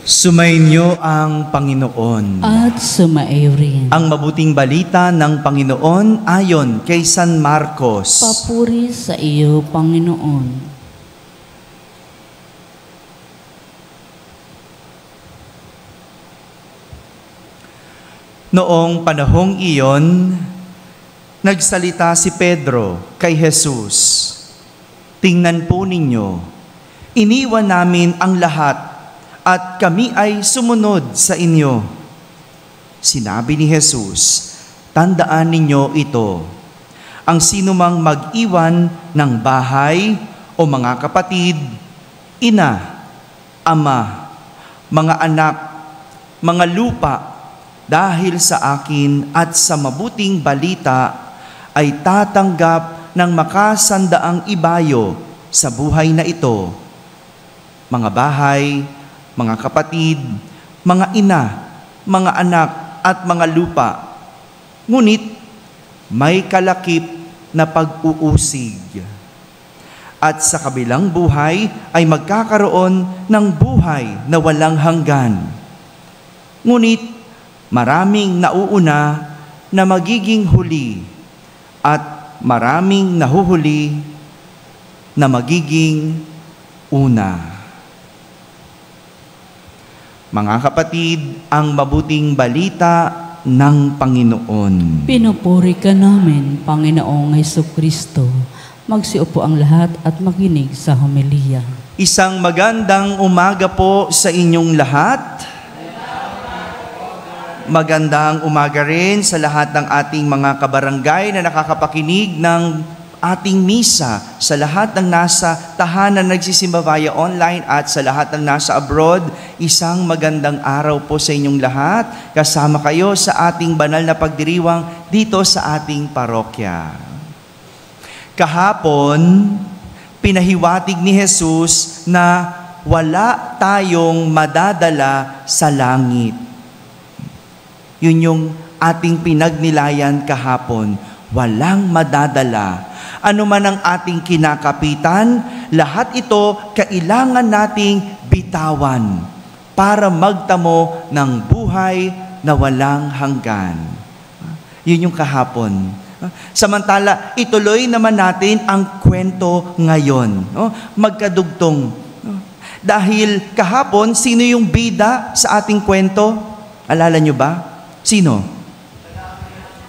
Sumainyo ang Panginoon. At sumaiyo rin. Ang mabuting balita ng Panginoon ayon kay San Marcos. Papuri sa iyo, Panginoon. Noong panahong iyon, nagsalita si Pedro kay Jesus. Tingnan po ninyo, iniwan namin ang lahat at kami ay sumunod sa inyo. Sinabi ni Jesus, tandaan ninyo ito. Ang sinumang mag-iwan ng bahay o mga kapatid, ina, ama, mga anak, mga lupa, dahil sa akin at sa mabuting balita, ay tatanggap ng makasandaang ibayo sa buhay na ito. Mga bahay, mga kapatid, mga ina, mga anak at mga lupa. Ngunit may kalakip na pag-uusig. At sa kabilang buhay ay magkakaroon ng buhay na walang hanggan. Ngunit maraming nauuna na magiging huli at maraming nahuhuli na magiging una. Mga kapatid, ang mabuting balita ng Panginoon. Pinupuri ka namin, Panginoong Hesukristo. Magsiupo ang lahat at makinig sa homilya. Isang magandang umaga po sa inyong lahat. Magandang umaga rin sa lahat ng ating mga kabarangay na nakakapakinig ng ating misa, sa lahat ng nasa tahanan nagsisimba via online at sa lahat ng nasa abroad. Isang magandang araw po sa inyong lahat. Kasama kayo sa ating banal na pagdiriwang dito sa ating parokya. Kahapon, pinahiwatig ni Jesus na wala tayong madadala sa langit. Yun yung ating pinagnilayan kahapon. Walang madadala. Ano man ang ating kinakapitan, lahat ito kailangan nating bitawan para magtamo ng buhay na walang hanggan. Yun yung kahapon. Samantala, ituloy naman natin ang kwento ngayon. Magkadugtong. Dahil kahapon, sino yung bida sa ating kwento? Alala nyo ba? Sino?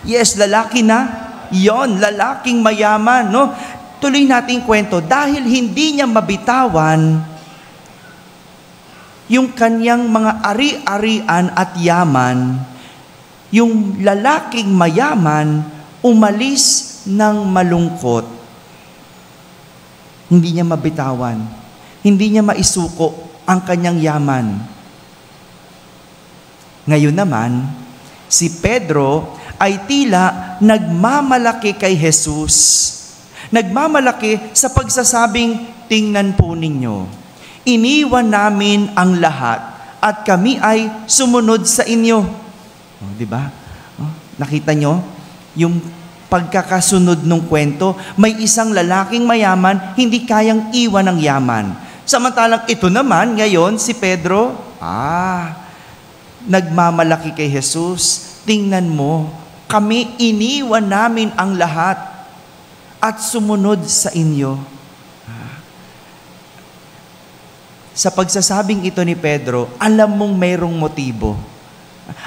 Yes, lalaki na. Yon, lalaking mayaman, no? Tuloy nating kwento. Dahil hindi niya mabitawan yung kanyang mga ari-arian at yaman, yung lalaking mayaman umalis ng malungkot. Hindi niya mabitawan. Hindi niya maisuko ang kanyang yaman. Ngayon naman, si Pedro ay tila nagmamalaki kay Jesus. Nagmamalaki sa pagsasabing, tingnan po ninyo, iniwan namin ang lahat at kami ay sumunod sa inyo. Diba? Nakita nyo? Yung pagkakasunod ng kwento, may isang lalaking mayaman, hindi kayang iwan ang yaman. Samantalang ito naman, ngayon, si Pedro, nagmamalaki kay Jesus. Tingnan mo, kami iniwan namin ang lahat at sumunod sa inyo. Sa pagsasabing ito ni Pedro, alam mong merong motibo.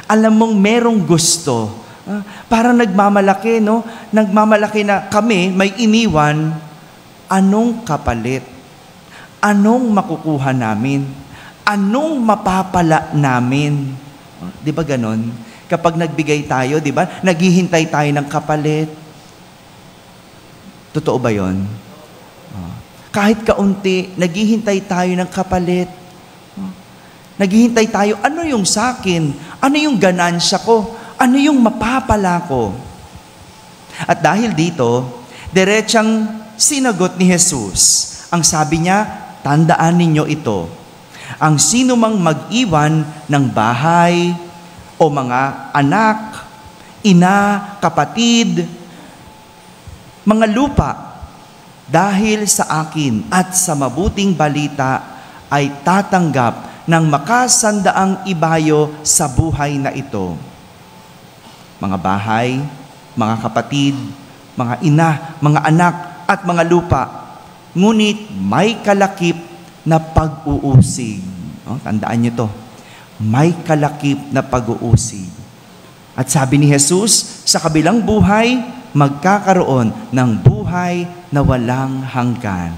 Alam mong merong gusto. Parang nagmamalaki, no? Nagmamalaki na kami may iniwan. Anong kapalit? Anong makukuha namin? Anong mapapala namin? Di ba ganon? Kapag nagbigay tayo, di ba? Naghihintay tayo ng kapalit. Totoo ba yon? Kahit kaunti, naghihintay tayo ng kapalit. Naghihintay tayo, ano yung sakin? Ano yung ganansya ko? Ano yung mapapala ko? At dahil dito, diretsang sinagot ni Jesus. Ang sabi niya, tandaan ninyo ito. Ang sino mang mag-iwan ng bahay, o mga anak, ina, kapatid, mga lupa, dahil sa akin at sa mabuting balita ay tatanggap ng makasandaang ibayo sa buhay na ito. Mga bahay, mga kapatid, mga ina, mga anak, at mga lupa. Ngunit may kalakip na pag-uusig. Tandaan niyo to. May kalakip na pag-uusig. At sabi ni Jesus, sa kabilang buhay, magkakaroon ng buhay na walang hanggan.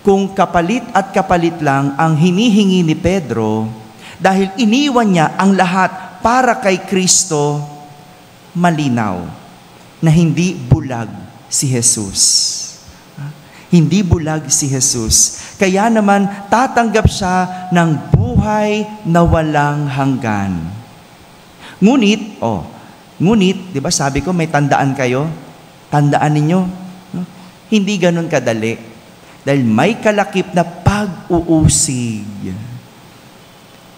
Kung kapalit at kapalit lang ang hinihingi ni Pedro, dahil iniwan niya ang lahat para kay Kristo, malinaw na hindi bulag si Jesus. Hindi bulag si Jesus. Kaya naman tatanggap siya ng buhay na walang hanggan. Ngunit, di ba sabi ko may tandaan kayo? Tandaan ninyo, no? Hindi ganun kadali. Dahil may kalakip na pag-uusig.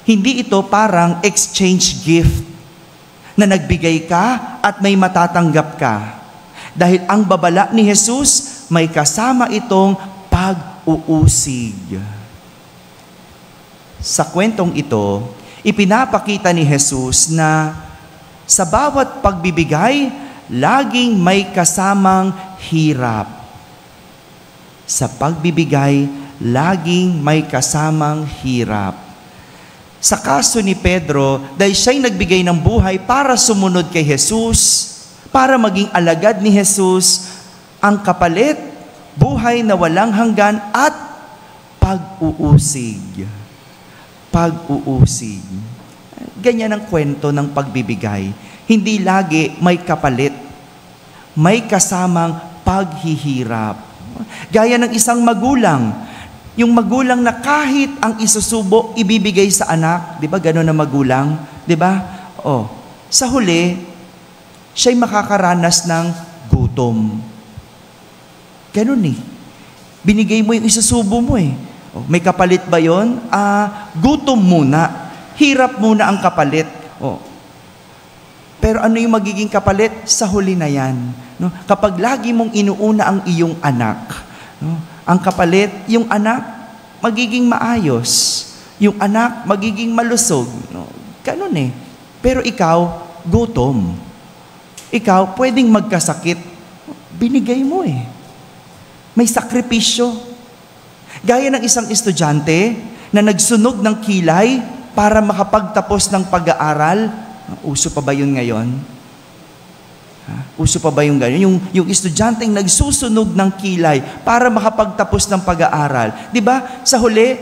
Hindi ito parang exchange gift na nagbigay ka at may matatanggap ka. Dahil ang babala ni Jesus, may kasama itong pag-uusig. Sa kwentong ito, ipinapakita ni Jesus na sa bawat pagbibigay, laging may kasamang hirap. Sa pagbibigay, laging may kasamang hirap. Sa kaso ni Pedro, dahil siya'y nagbigay ng buhay para sumunod kay Jesus, para maging alagad ni Jesus, ang kapalit, buhay na walang hanggan at pag-uusig. Pag-uusig. Ganyan ang kwento ng pagbibigay. Hindi lagi may kapalit. May kasamang paghihirap. Gaya ng isang magulang. Yung magulang na kahit ang isusubo, ibibigay sa anak. Di ba? Ganun na magulang. Di ba? Sa huli, siya'y makakaranas ng gutom. Ganun eh. Binigay mo yung isusubo mo eh. May kapalit ba yun? Gutom muna. Hirap muna ang kapalit. Pero ano yung magiging kapalit? Sa huli na yan. No? Kapag lagi mong inuuna ang iyong anak, no? Ang kapalit, yung anak, magiging maayos. Yung anak, magiging malusog. No? Ganun eh. Pero ikaw, gutom. Ikaw, pwedeng magkasakit. Binigay mo eh. May sakripisyo. Gaya ng isang estudyante na nagsunog ng kilay para makapagtapos ng pag-aaral. Uso pa ba yun ngayon? Uso pa ba yung ganyan? Yung estudyanteng nagsusunog ng kilay para makapagtapos ng pag-aaral. Di ba? Sa huli,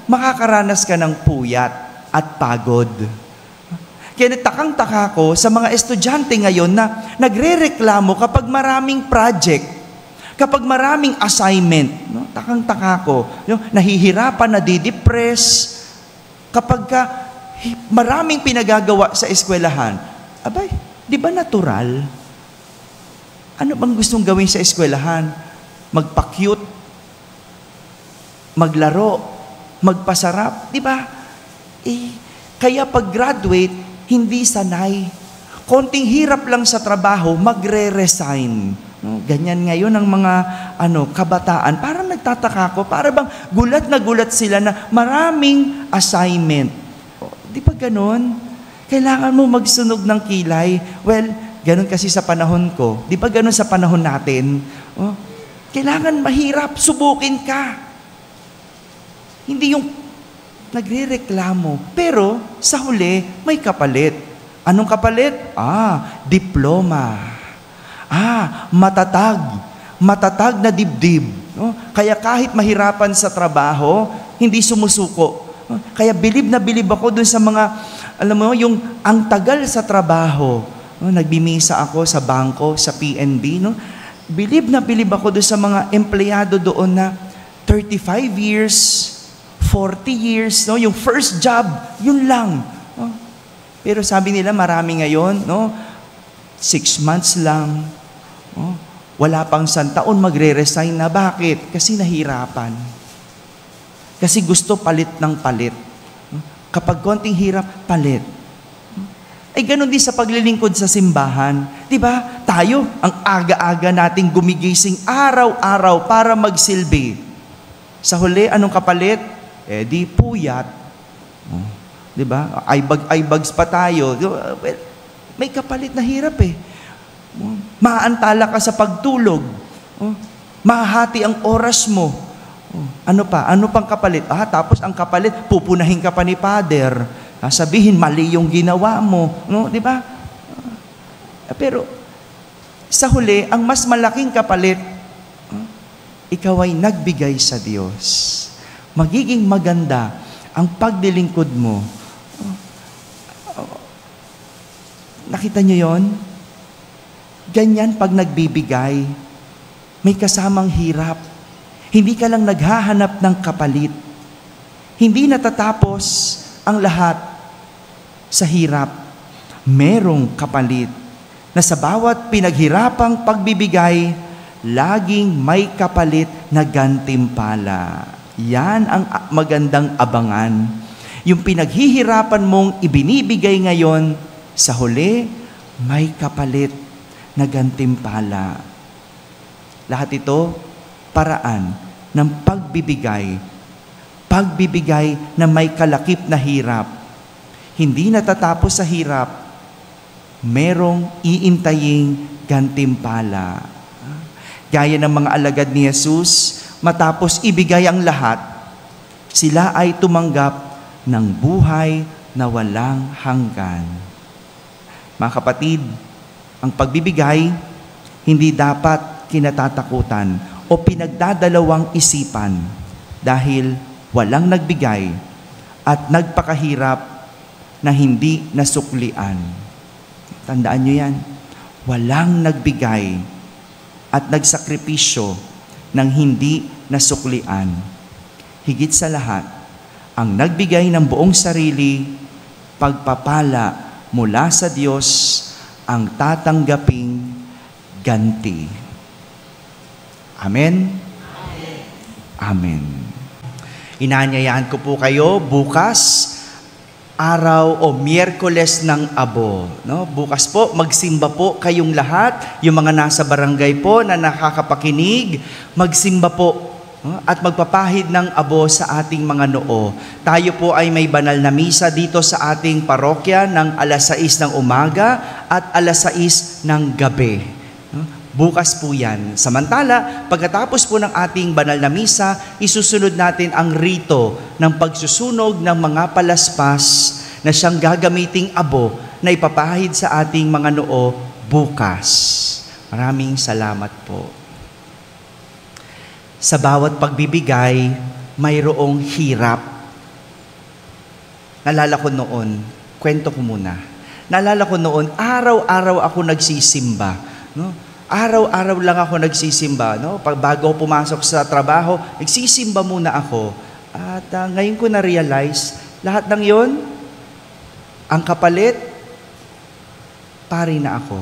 makakaranas ka ng puyat at pagod. Kaya takang-taka ko sa mga estudyante ngayon na nagre-reklamo kapag maraming project, kapag maraming assignment. No? Takang-taka ko. Nahihirapan, nadidepress. Kapag maraming pinagagawa sa eskwelahan. Abay, di ba natural? Ano bang gustong gawin sa eskwelahan? Magpa-cute, maglaro, magpasarap, di ba? Kaya pag-graduate, hindi sanay. Konting hirap lang sa trabaho, magre-resign. Ganyan ngayon ang mga kabataan. Parang nagtataka ko, para bang gulat na gulat sila na maraming assignment. Di ba ganon? Kailangan mo magsunog ng kilay. Well, ganon kasi sa panahon ko. Di ba ganon sa panahon natin? Kailangan mahirap, subukin ka. Hindi yung nagre-reklamo. Pero sa huli, may kapalit. Anong kapalit? Diploma. Matatag. Matatag na dibdib. Kaya kahit mahirapan sa trabaho, hindi sumusuko. Kaya bilib na bilib ako dun sa mga, yung ang tagal sa trabaho. Nagbimisa ako sa bangko, sa PNB. Bilib na bilib ako dun sa mga empleyado doon na 35 years, 40 years, yung first job, yun lang. Pero sabi nila marami ngayon, 6 months lang. Wala pang 1 taon, magre-resign na. Bakit? Kasi nahirapan. Kasi gusto palit ng palit. Kapag konting hirap, palit. Ay ganun din sa paglilingkod sa simbahan. Diba? Tayo, ang aga-aga nating gumigising araw-araw para magsilbi. Sa huli, anong kapalit? di puyat. Di ba? Eyebags pa tayo. Well, may kapalit na hirap eh. Maantala ka sa pagtulog. Mahati ang oras mo. Ano pa? Ano pang kapalit? Tapos ang kapalit, pupunahin ka pa ni Father. Sabihin, mali yung ginawa mo. No? Di ba? Pero, sa huli, ang mas malaking kapalit, ikaw ay nagbigay sa Diyos. Magiging maganda ang pagdilingkod mo. Nakita niyo yon? Ganyan pag nagbibigay, may kasamang hirap. Hindi ka lang naghahanap ng kapalit. Hindi natatapos ang lahat sa hirap. Merong kapalit na sa bawat pinaghirapang pagbibigay, laging may kapalit na gantimpala. Yan ang magandang abangan. Yung pinaghihirapan mong ibinibigay ngayon, sa huli, may kapalit na gantimpala. Lahat ito, paraan ng pagbibigay. Pagbibigay na may kalakip na hirap. Hindi natatapos sa hirap, merong iintaying gantimpala. Gaya ng mga alagad ni Jesus, matapos ibigay ang lahat, sila ay tumanggap ng buhay na walang hanggan. Mga kapatid, ang pagbibigay, hindi dapat kinatatakutan o pinagdadalawang isipan dahil walang nagbigay at nagpakahirap na hindi nasuklian. Tandaan nyo yan. Walang nagbigay at nagsakripisyo ng hindi nasuklian. Higit sa lahat, ang nagbigay ng buong sarili, pagpapala mula sa Diyos ang tatanggaping ganti. Amen? Amen. Inanyayaan ko po kayo bukas, araw o Miyerkules ng Abo. No? Bukas po, magsimba po kayong lahat, yung mga nasa barangay po na nakakapakinig, magsimba po at magpapahid ng abo sa ating mga noo. Tayo po ay may banal na misa dito sa ating parokya ng 6:00 ng umaga at 6:00 ng gabi. Bukas po yan. Samantala, pagkatapos po ng ating banal na misa, isusunod natin ang rito ng pagsusunog ng mga palaspas na siyang gagamiting abo na ipapahid sa ating mga noo bukas. Maraming salamat po. Sa bawat pagbibigay, mayroong hirap. Nalala ko noon, kwento ko muna. Nalala ko noon, araw-araw ako nagsisimba. No? Araw-araw lang ako nagsisimba. No? Pag bago ako pumasok sa trabaho, nagsisimba muna ako. At ngayon ko na-realize, lahat ng yon, ang kapalit, pari na ako.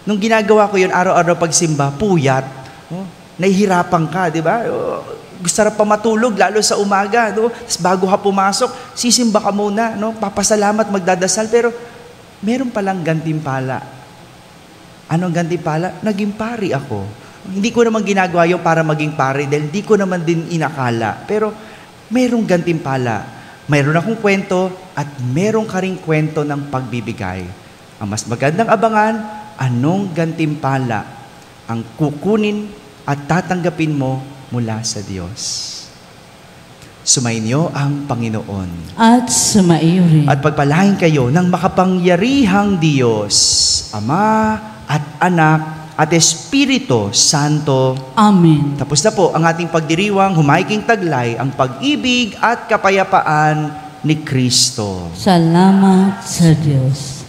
Nung ginagawa ko yun, araw-araw pagsimba, puyat. No? Nahihirapan ka, di ba? Gusto na pa matulog, lalo sa umaga. No? Tapos bago ka pumasok, sisimba ka muna. No? Papasalamat, magdadasal. Pero meron palang gantimpala. Anong gantimpala? Naging pari ako. Hindi ko naman ginagawa yun para maging pari dahil hindi ko naman din inakala. Pero merong gantimpala. Mayroon akong kwento at merong ka ring kwento ng pagbibigay. Ang mas magandang abangan, anong gantimpala ang kukunin at tatanggapin mo mula sa Diyos. Sumainyo ang Panginoon. At sumaiyo rin. At pagpalain kayo ng makapangyarihang Diyos, Ama at Anak at Espiritu Santo. Amen. Tapos na po ang ating pagdiriwang, humaiking taglay ang pag-ibig at kapayapaan ni Kristo. Salamat sa Diyos.